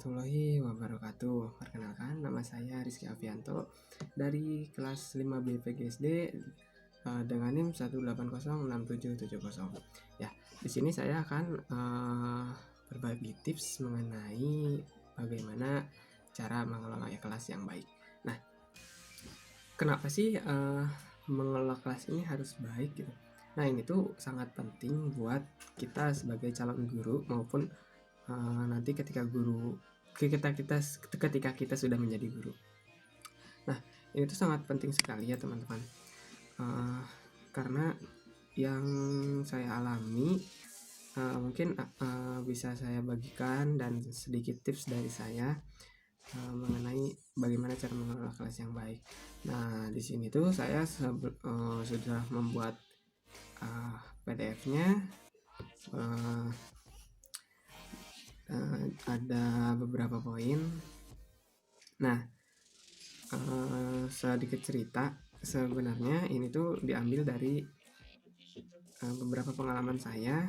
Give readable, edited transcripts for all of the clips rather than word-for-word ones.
warahmatullahi wabarakatuh. Perkenalkan, nama saya Rizky Afianto dari kelas 5B PGSD dengan NIM 1806770. Ya, di sini saya akan berbagi tips mengenai bagaimana cara mengelola kelas yang baik. Nah, kenapa sih mengelola kelas ini harus baik gitu? Nah, ini tuh sangat penting buat kita sebagai calon guru maupun nanti ketika kita sudah menjadi guru. Nah, ini tuh sangat penting sekali ya teman-teman, karena yang saya alami mungkin bisa saya bagikan dan sedikit tips dari saya mengenai bagaimana cara mengelola kelas yang baik. Nah, di sini tuh saya sudah membuat PDF-nya. Ada beberapa poin. Nah, sedikit cerita, sebenarnya ini tuh diambil dari beberapa pengalaman saya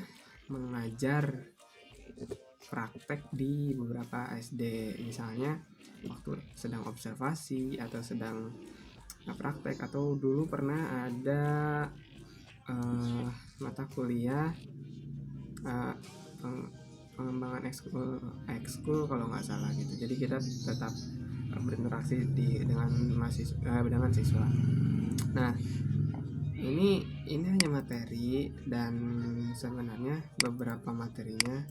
mengajar praktek di beberapa SD, misalnya waktu sedang observasi atau sedang praktek, atau dulu pernah ada mata kuliah pengembangan ekskul kalau nggak salah gitu. Jadi kita tetap berinteraksi dengan siswa. Nah, ini hanya materi, dan sebenarnya beberapa materinya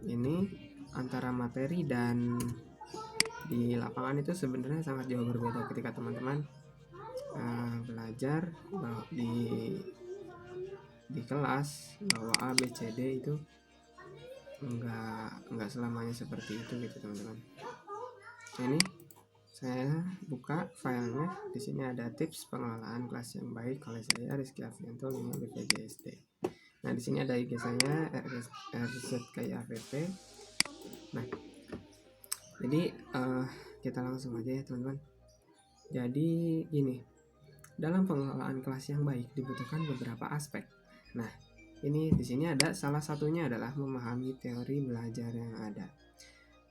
ini antara materi dan di lapangan itu sebenarnya sangat jauh berbeda. Ketika teman-teman belajar di kelas bahwa A, B, C, D itu enggak selamanya seperti itu gitu teman-teman. Ini saya buka filenya. Di sini ada tips pengelolaan kelas yang baik oleh saya Rizky Afianto 5B PGSD. Nah, di sini ada IG saya RZKIAPP. Nah, jadi kita langsung aja ya teman-teman. Jadi gini, dalam pengelolaan kelas yang baik dibutuhkan beberapa aspek. Nah, ini di sini ada salah satunya adalah memahami teori belajar yang ada.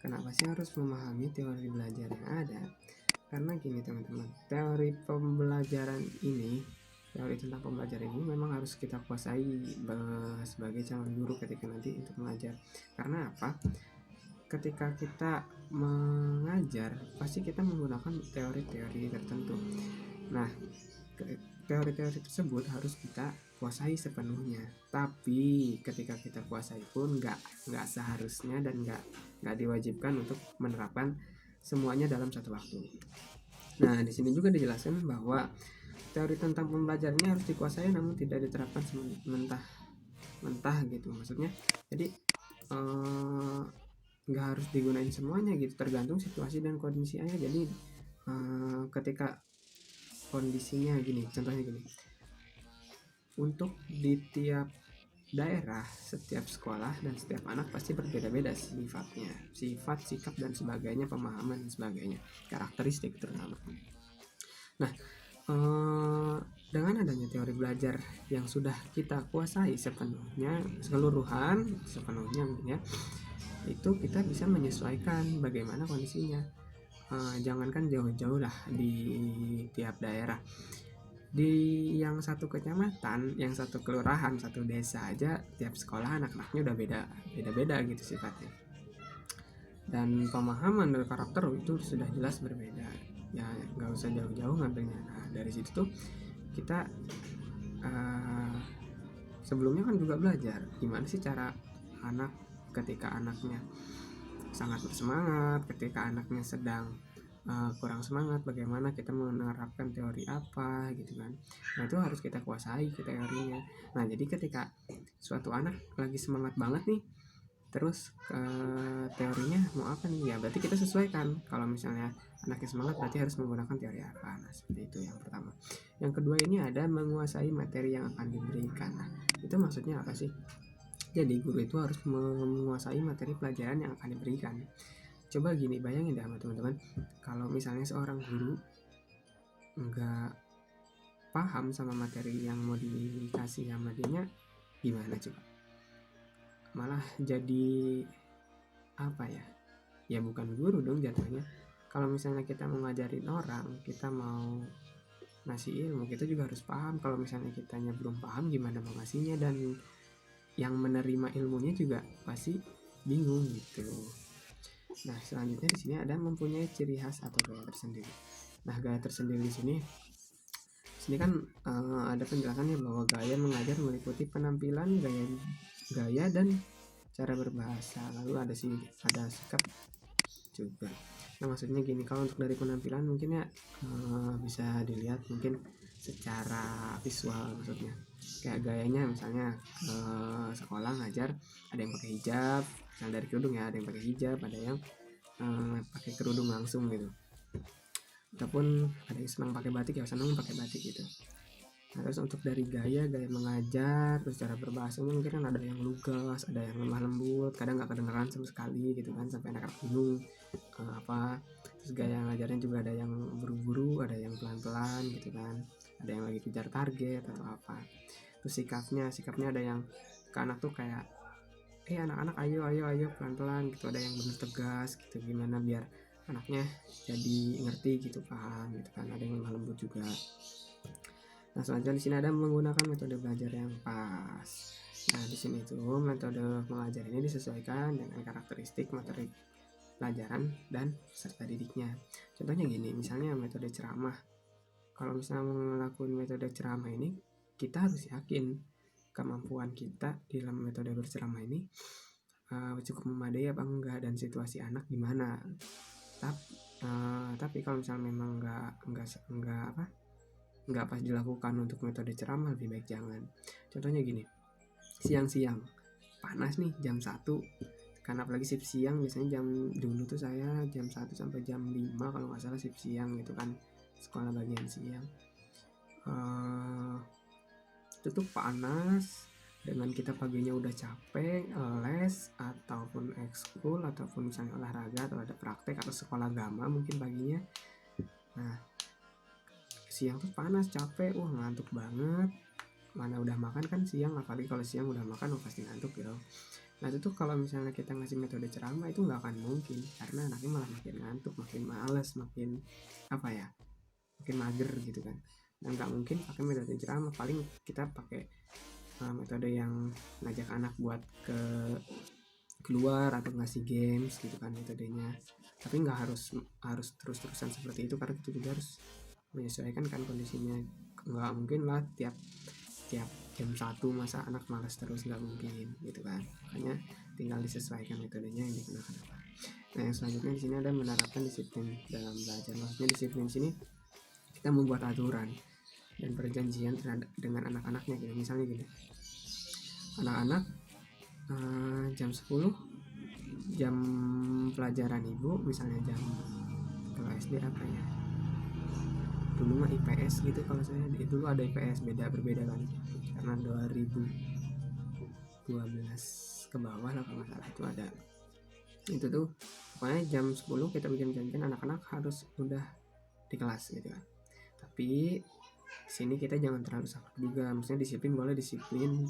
Kenapa sih harus memahami teori belajar yang ada? Karena gini teman-teman, teori tentang pembelajaran ini memang harus kita kuasai sebagai calon guru ketika nanti untuk mengajar. Karena apa? Ketika kita mengajar, pasti kita menggunakan teori-teori tertentu. Nah, teori-teori tersebut harus kita kuasai sepenuhnya. Tapi ketika kita kuasai pun nggak seharusnya dan nggak diwajibkan untuk menerapkan semuanya dalam satu waktu. Nah, di sini juga dijelaskan bahwa teori tentang pembelajaran ini harus dikuasai namun tidak diterapkan mentah gitu. Maksudnya, jadi nggak harus digunain semuanya gitu, tergantung situasi dan kondisinya. Jadi ketika kondisinya gini, contohnya gini, untuk di tiap daerah, setiap sekolah dan setiap anak pasti berbeda-beda sifatnya, sifat, sikap dan sebagainya, pemahaman dan sebagainya, karakteristik terutama. Nah, dengan adanya teori belajar yang sudah kita kuasai sepenuhnya ya, itu kita bisa menyesuaikan bagaimana kondisinya. Jangankan jauh-jauh lah, di tiap daerah, di yang satu kecamatan, yang satu kelurahan, satu desa aja, tiap sekolah anak-anaknya udah beda gitu sifatnya, dan pemahaman dan karakter itu sudah jelas berbeda. Ya nggak usah jauh-jauh ngambilnya. Nah, dari situ tuh kita sebelumnya kan juga belajar gimana sih cara anak ketika anaknya sangat bersemangat, ketika anaknya sedang kurang semangat, bagaimana kita menerapkan teori apa gitu kan. Nah, itu harus kita kuasai teorinya. Nah, jadi ketika suatu anak lagi semangat banget nih, terus teorinya mau apa nih, ya berarti kita sesuaikan. Kalau misalnya anaknya semangat, berarti harus menggunakan teori apa. Nah, seperti itu yang pertama. Yang kedua, ini ada menguasai materi yang akan diberikan. Nah, itu maksudnya apa sih? Jadi guru itu harus menguasai materi pelajaran yang akan diberikan. Coba gini, bayangin deh sama teman-teman, kalau misalnya seorang guru nggak paham sama materi yang mau dikasih sama dia, gimana coba? Malah jadi apa ya, ya bukan guru dong jatuhnya. Kalau misalnya kita mau ngajarin orang, kita mau ngasih ilmu, kita juga harus paham. Kalau misalnya kitanya belum paham gimana mau ngasihnya, dan yang menerima ilmunya juga pasti bingung gitu. Nah, selanjutnya di sini ada mempunyai ciri khas atau gaya tersendiri. Nah, gaya tersendiri di sini kan ada penjelasannya bahwa gaya mengajar meliputi penampilan, gaya dan cara berbahasa. Lalu ada sikap juga. Nah, maksudnya gini, kalau untuk dari penampilan mungkin ya bisa dilihat mungkin secara visual, maksudnya kayak gayanya misalnya ke sekolah ngajar ada yang pakai hijab, misalnya dari kerudung ya, ada yang pakai hijab, ada yang pakai kerudung langsung gitu, ataupun ada yang senang pakai batik ya senang pakai batik gitu. Nah, terus untuk dari gaya mengajar, terus cara berbahasa mungkin kan ada yang lugas, ada yang lemah lembut, kadang nggak kedengeran sama sekali gitu kan, sampai anak-anak bingung apa. Terus gaya ngajarnya juga ada yang buru-buru, ada yang pelan-pelan gitu kan, ada yang lagi kejar target atau apa. Terus sikapnya ada yang ke anak tuh kayak anak-anak ayo pelan-pelan gitu, ada yang bener tegas gitu, gimana biar anaknya jadi ngerti gitu, paham gitu kan, ada yang lemah lembut juga. Nah, selanjutnya di sini ada menggunakan metode belajar yang pas. Nah, di sini tuh metode mengajar ini disesuaikan dengan karakteristik materi pelajaran dan peserta didiknya. Contohnya gini, misalnya metode ceramah. Kalau misalnya melakukan metode ceramah ini, kita harus yakin kemampuan kita dalam metode berceramah ini cukup memadai apa enggak, dan situasi anak gimana. Tapi kalau misalnya memang nggak pas dilakukan untuk metode ceramah, lebih baik jangan. Contohnya gini, siang-siang panas nih jam 1, karena apalagi shift siang, biasanya jam dulu tuh saya jam 1 sampai jam 5 kalau nggak salah shift siang gitu kan, sekolah bagian siang. Itu tuh panas, dengan kita paginya udah capek les ataupun ekskul ataupun misalnya olahraga atau ada praktek atau sekolah agama mungkin paginya. Nah, siang tuh panas, capek, ngantuk banget, mana udah makan kan siang, apalagi kalau siang udah makan pasti ngantuk gitu. Nah, itu tuh kalau misalnya kita ngasih metode ceramah itu nggak akan mungkin, karena anaknya malah makin ngantuk, makin males, makin makin mager gitu kan. Dan nggak mungkin pakai metode ceramah, paling kita pakai metode yang ngajak anak buat keluar atau ngasih games gitu kan metodenya. Tapi nggak harus terus-terusan seperti itu, karena kita juga harus menyesuaikan kan kondisinya. Nggak mungkin lah tiap jam 1 masa anak malas terus, nggak mungkin gitu kan. Makanya tinggal disesuaikan metodenya yang digunakan apa. Nah, yang selanjutnya di sini ada menerapkan disiplin dalam belajar. Maksudnya disiplin sini kita membuat aturan dan perjanjian dengan anak-anaknya gitu. Misalnya gini, anak-anak jam 10 jam pelajaran ibu, misalnya jam, kalau SD apa ya, dulu mah IPS gitu, kalau saya dulu ada IPS berbeda kan, karena 2012 ke bawah lah kalau salah itu ada. Itu tuh pokoknya jam 10 kita bikin janjian anak-anak harus udah di kelas gitu kan. Tapi sini kita jangan terlalu saklek juga, maksudnya disiplin boleh, disiplin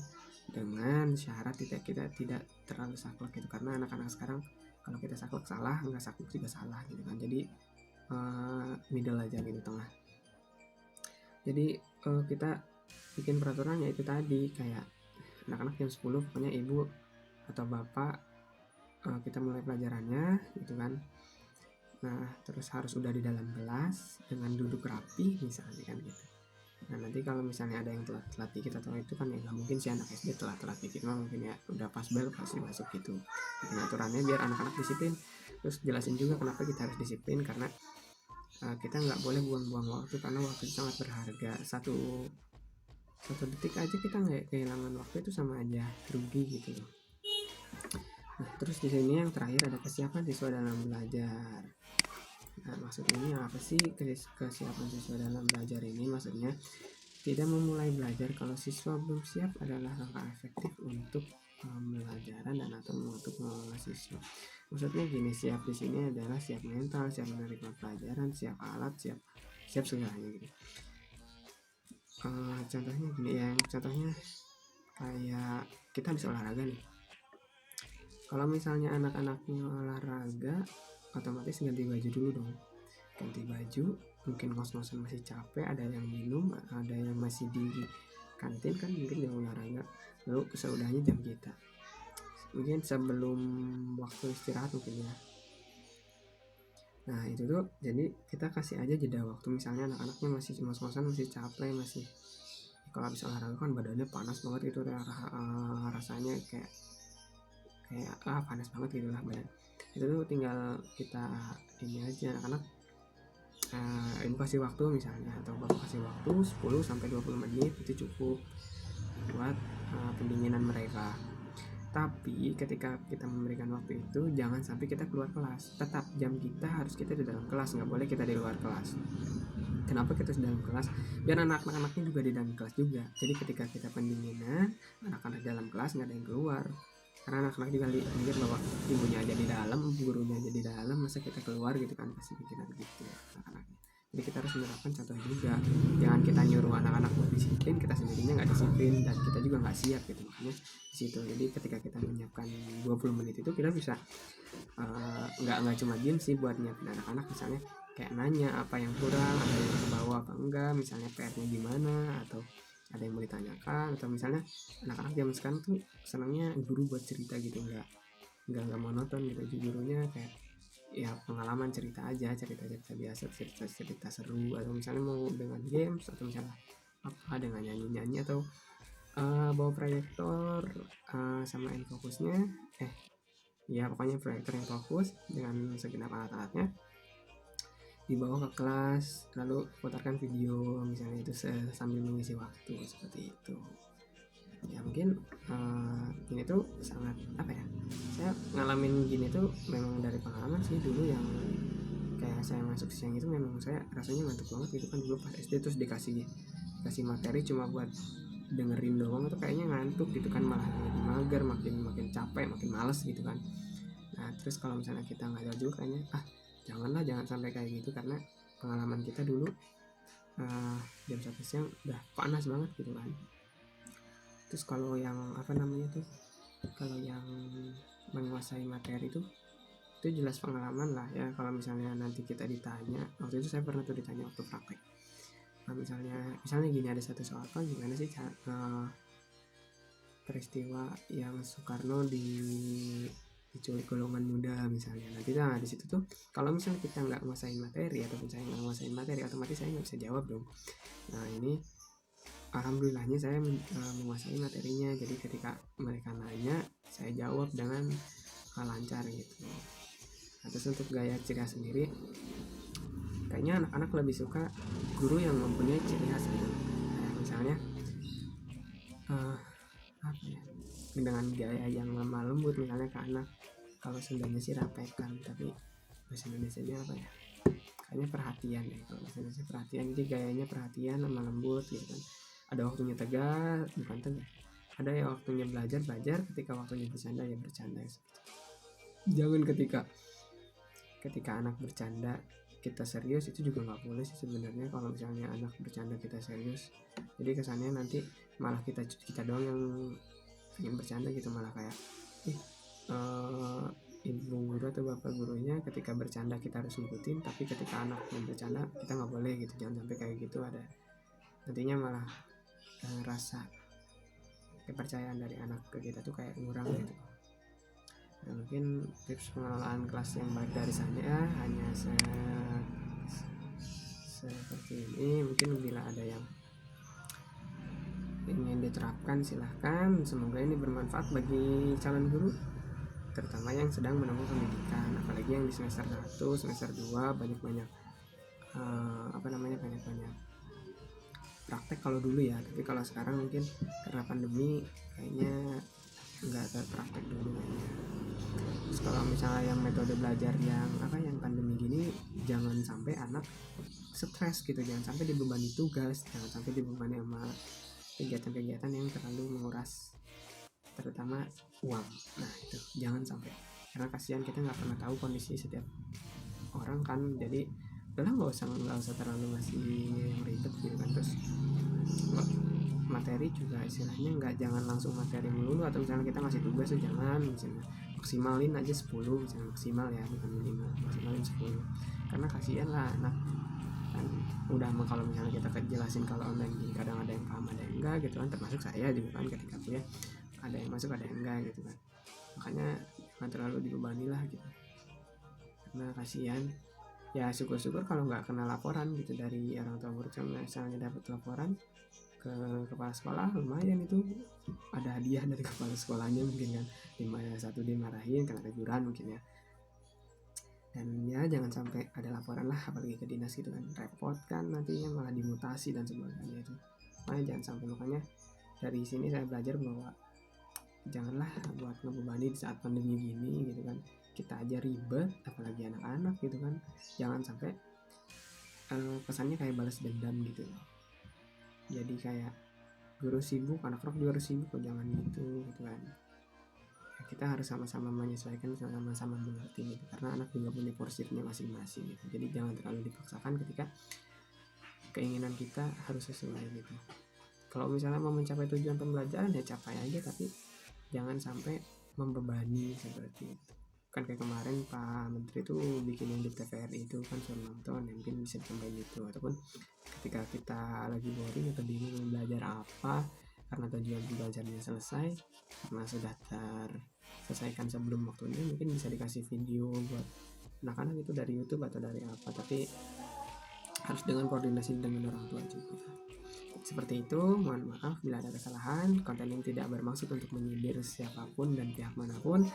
dengan syarat kita tidak terlalu saklek gitu, karena anak-anak sekarang kalau kita saklek salah, nggak saklek juga salah gitu kan. Jadi middle aja gitu, tengah. Jadi kita bikin peraturannya itu tadi, kayak anak-anak jam 10 pokoknya ibu atau bapak kita mulai pelajarannya gitu kan. Nah, terus harus udah di dalam kelas dengan duduk rapi misalnya kan gitu. Nah, nanti kalau misalnya ada yang telat dikit atau itu kan ya nggak mungkin si anak SD telat dikit mah, mungkin ya udah pas bel pasti masuk gitu. Bikin aturannya biar anak-anak disiplin. Terus jelasin juga kenapa kita harus disiplin, karena kita nggak boleh buang-buang waktu, karena waktu itu sangat berharga. Satu detik aja kita nggak kehilangan waktu itu sama aja rugi gitu loh. Nah, terus di sini yang terakhir ada kesiapan siswa dalam belajar. Nah, maksud ini apa sih kesiapan siswa dalam belajar ini? Maksudnya tidak memulai belajar kalau siswa belum siap adalah langkah efektif untuk pembelajaran dan atau untuk mengelola siswa. Maksudnya gini, siap di sini adalah siap mental, siap menerima pelajaran, siap alat, siap segalanya gitu. Contohnya gini ya, contohnya kayak kita bisa olahraga nih. Kalau misalnya anak-anaknya olahraga otomatis ganti baju dulu dong. Ganti baju, mungkin ngos-ngosan masih capek, ada yang minum, ada yang masih di kantin kan, mungkin yang olahraga. Lalu seudahnya jam kita, mungkin sebelum waktu istirahat mungkin ya. Nah itu tuh jadi kita kasih aja jeda waktu, misalnya anak-anaknya masih ngos-ngosan, masih capek, masih kalau habis olahraga kan badannya panas banget gitu, rasanya kayak panas banget gitu lah badan. Itu tuh tinggal kita ini aja, anak-anak ibu kasih waktu misalnya, atau bapak kasih waktu 10-20 menit, itu cukup buat pendinginan mereka. Tapi ketika kita memberikan waktu itu, jangan sampai kita keluar kelas. Tetap jam kita harus kita di dalam kelas, nggak boleh kita di luar kelas. Kenapa kita di dalam kelas? Biar anak-anaknya juga di dalam kelas juga. Jadi ketika kita pendinginan, anak-anak dalam kelas nggak ada yang keluar. Karena anak-anak juga mikir bahwa ibunya aja di dalam, gurunya aja di dalam, masa kita keluar gitu kan, pasti pikiran gitu ya anak-anaknya. Jadi kita harus menerapkan contoh juga. Jangan kita nyuruh anak-anak buat disiplin, kita sendirinya nggak disiplin, dan kita juga nggak siap gitu. Makanya di situ. Jadi ketika kita menyiapkan 20 menit itu, kita bisa nggak cuma diem sih buat nyiapin anak-anak, misalnya kayak nanya apa yang kurang, ada yang kebawa apa enggak, misalnya PR-nya gimana, atau ada yang mau ditanyakan, atau misalnya anak-anak zaman sekarang tuh senangnya guru buat cerita gitu, nggak monoton gitu. Gurunya kayak ya pengalaman, cerita biasa, cerita seru, atau misalnya mau dengan games, atau misalnya apa dengan nyanyi atau bawa proyektor sama enfokusnya, ya pokoknya proyektor yang fokus dengan segenap alat-alatnya, dibawa ke kelas, lalu putarkan video misalnya, itu sambil mengisi waktu seperti itu. Ya mungkin ini tuh sangat saya ngalamin gini tuh memang dari pengalaman sih. Dulu yang kayak saya masuk siang itu memang saya rasanya ngantuk banget gitu kan, dulu pas SD, terus dikasih materi cuma buat dengerin doang, tuh kayaknya ngantuk gitu kan, malah lebih mager, makin capek, makin males gitu kan. Nah terus kalau misalnya kita ngajar juga kayaknya jangan sampai kayak gitu, karena pengalaman kita dulu jam 1 siang udah panas banget gitu kan. Terus kalau yang kalau yang menguasai materi itu jelas pengalaman lah ya. Kalau misalnya nanti kita ditanya, waktu itu saya pernah tuh ditanya waktu praktek, nah, misalnya gini, ada satu soal kan, gimana sih peristiwa yang Soekarno diculik golongan muda misalnya. Nah di situ tuh kalau misalnya kita nggak nguasain materi, ataupun saya nggak nguasain materi, otomatis saya nggak bisa jawab dong. Nah ini alhamdulillahnya saya menguasai materinya, jadi ketika mereka nanya saya jawab dengan lancar gitu. Nah, terus untuk gaya ciri khas sendiri, kayaknya anak-anak lebih suka guru yang mempunyai ciri khas gitu. Misalnya dengan gaya yang lemah lembut, misalnya ke anak, kalau Sundanya sih rapekan, tapi bahasa Indonesianya kayaknya perhatian ya. Kalau bahasa Indonesia perhatian, jadi gayanya perhatian, lemah lembut gitu kan. Ada waktunya tegas, bukan tegas. Ada ya waktunya belajar, ketika waktunya bercanda ya bercanda. Jangan ketika anak bercanda kita serius, itu juga nggak boleh sih sebenarnya. Kalau misalnya anak bercanda kita serius, jadi kesannya nanti malah kita doang yang ingin bercanda gitu, malah kayak ibu guru atau bapak gurunya ketika bercanda kita harus ngikutin, tapi ketika anak yang bercanda kita nggak boleh gitu. Jangan sampai kayak gitu, ada nantinya malah rasa kepercayaan dari anak ke kita tuh kayak kurang gitu. Nah, mungkin tips pengelolaan kelas yang baik dari saya hanya seperti ini. Mungkin bila ada yang ingin diterapkan silahkan, semoga ini bermanfaat bagi calon guru, terutama yang sedang menempuh pendidikan, apalagi yang di semester 1, semester 2 banyak-banyak banyak-banyak praktek kalau dulu ya. Tapi kalau sekarang mungkin karena pandemi kayaknya nggak terpraktek dulu kayaknya. Terus kalau misalnya yang metode belajar yang pandemi gini, jangan sampai anak stres gitu, jangan sampai dibebani tugas, jangan sampai dibebani sama kegiatan-kegiatan yang terlalu menguras terutama uang. Nah itu jangan sampai, karena kasihan, kita nggak pernah tahu kondisi setiap orang kan. Jadi udahlah, nggak usah terlalu ngasih yang ribet gitu kan. Terus materi juga istilahnya jangan langsung materi melulu, atau misalnya kita ngasih tugas tuh jangan, misalnya maksimalin aja 10 misalnya, maksimal ya bukan minimal, maksimalin 10 karena kasihan lah anak kan. Udah kalau misalnya kita jelasin kalau online gini kadang ada yang paham ada yang enggak gitu kan, termasuk saya juga kan ketika kuliah ada yang masuk ada yang enggak gitu kan, makanya jangan terlalu dibebani lah gitu karena kasihan. Ya syukur-syukur kalau nggak kena laporan gitu dari orang tua murid. Misalnya dapat laporan ke kepala sekolah lumayan itu ada hadiah dari kepala sekolahnya mungkin kan, satu dimarahin kena teguran mungkin ya. Dan ya jangan sampai ada laporan lah apalagi ke dinas gitu kan, repot kan nantinya malah dimutasi dan sebagainya itu. Makanya jangan sampai, makanya dari sini saya belajar bahwa janganlah buat ngebebani di saat pandemi gini gitu kan, kita aja ribet apalagi anak-anak gitu kan. Jangan sampai pesannya kayak balas dendam gitu, jadi kayak guru sibuk anak-anak juga harus sibuk, jangan gitu kan. Kita harus sama-sama menyesuaikan, sama-sama mengerti gitu, karena anak juga punya porsinya masing-masing gitu. Jadi jangan terlalu dipaksakan ketika keinginan kita harus sesuai gitu. Kalau misalnya mau mencapai tujuan pembelajaran ya capai aja, tapi jangan sampai membebani seperti itu. Kan kayak kemarin Pak Menteri itu bikin yang di TVRI itu kan suruh nonton, yang mungkin bisa dicobain itu. Ataupun ketika kita lagi boring atau bingung belajar apa karena tujuan pembelajarannya selesai, karena sudah terselesaikan sebelum waktunya, mungkin bisa dikasih video buat anak-anak itu dari YouTube atau dari apa, tapi harus dengan koordinasi dengan orang tua juga. Seperti itu, mohon maaf bila ada kesalahan. Konten ini tidak bermaksud untuk menyindir siapapun dan pihak manapun.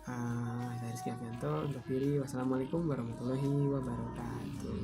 Saya Rizky Afianto untuk diri. Wassalamualaikum warahmatullahi wabarakatuh.